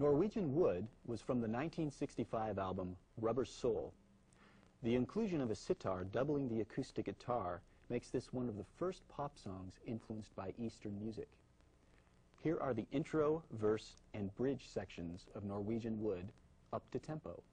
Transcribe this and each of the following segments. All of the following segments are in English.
Norwegian Wood was from the 1965 album Rubber Soul. The inclusion of a sitar doubling the acoustic guitar makes this one of the first pop songs influenced by Eastern music. Here are the intro, verse, and bridge sections of Norwegian Wood up to tempo.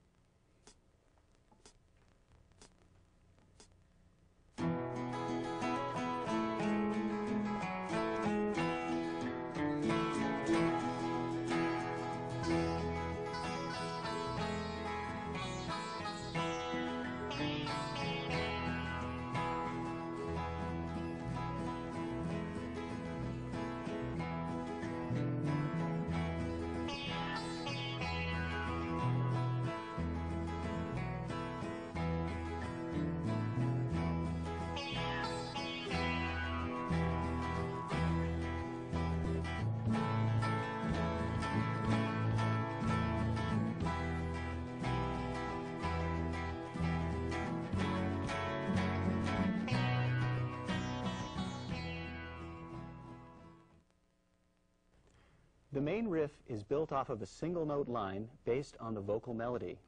The main riff is built off of a single note line based on the vocal melody.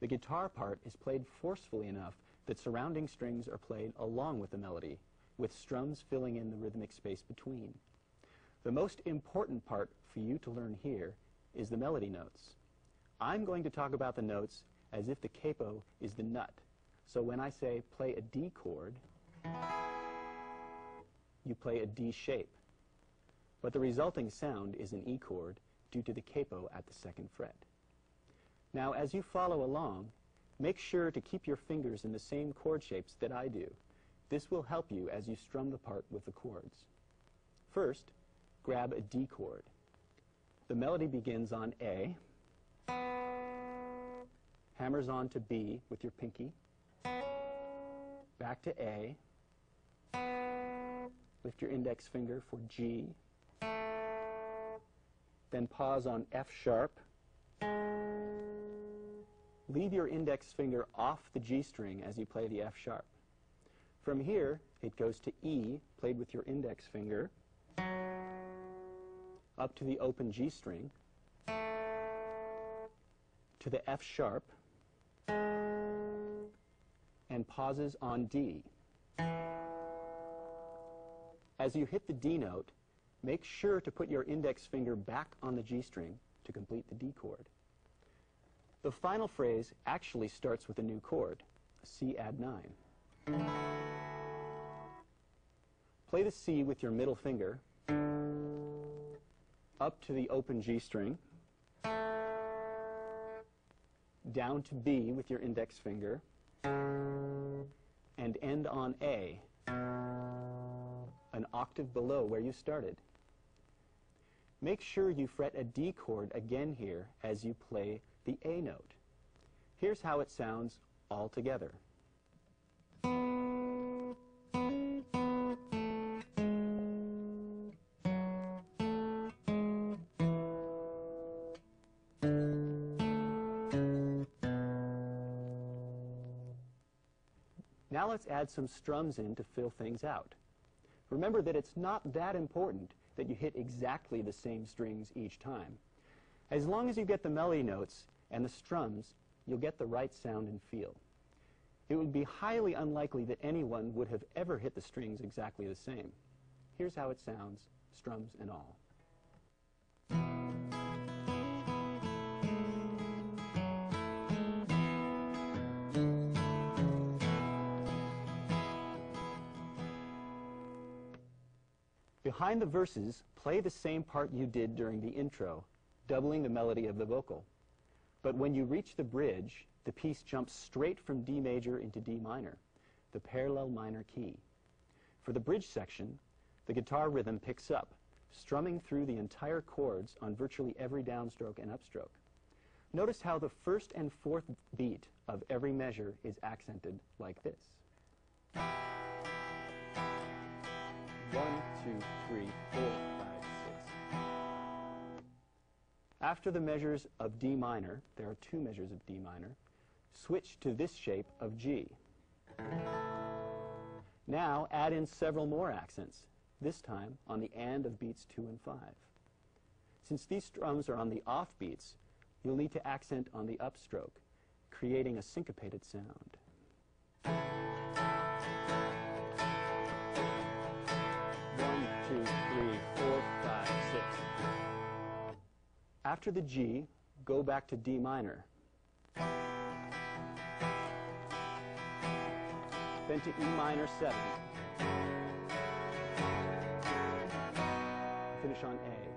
The guitar part is played forcefully enough that surrounding strings are played along with the melody, with strums filling in the rhythmic space between. The most important part for you to learn here is the melody notes. I'm going to talk about the notes as if the capo is the nut. So when I say play a D chord, you play a D shape. But the resulting sound is an E chord due to the capo at the second fret. Now, as you follow along, make sure to keep your fingers in the same chord shapes that I do. This will help you as you strum the part with the chords. First, grab a D chord. The melody begins on A, hammers on to B with your pinky, back to A, lift your index finger for G, then pause on F sharp. Leave your index finger off the G string as you play the F sharp. From here, it goes to E, played with your index finger, up to the open G string, to the F sharp, and pauses on D. As you hit the D note, make sure to put your index finger back on the G string to complete the D chord. The final phrase actually starts with a new chord, a C add 9. Play the C with your middle finger, up to the open G string, down to B with your index finger, and end on A, an octave below where you started. Make sure you fret a D chord again here as you play the A note. Here's how it sounds all together. Now let's add some strums in to fill things out. Remember that it's not that important that you hit exactly the same strings each time. As long as you get the melody notes and the strums, you'll get the right sound and feel. It would be highly unlikely that anyone would have ever hit the strings exactly the same. Here's how it sounds, strums and all. Behind the verses, play the same part you did during the intro, doubling the melody of the vocal. But when you reach the bridge, the piece jumps straight from D major into D minor, the parallel minor key. For the bridge section, the guitar rhythm picks up, strumming through the entire chords on virtually every downstroke and upstroke. Notice how the first and fourth beat of every measure is accented like this. 1, 2, 3, 4, 5, 6. After the measures of D minor, there are two measures of D minor, switch to this shape of G. Now add in several more accents, this time on the and of beats 2 and 5. Since these strums are on the off beats, you'll need to accent on the upstroke, creating a syncopated sound. 1, 2, 3, 4, 5, 6. After the G, go back to D minor. Then to E minor 7. Finish on A.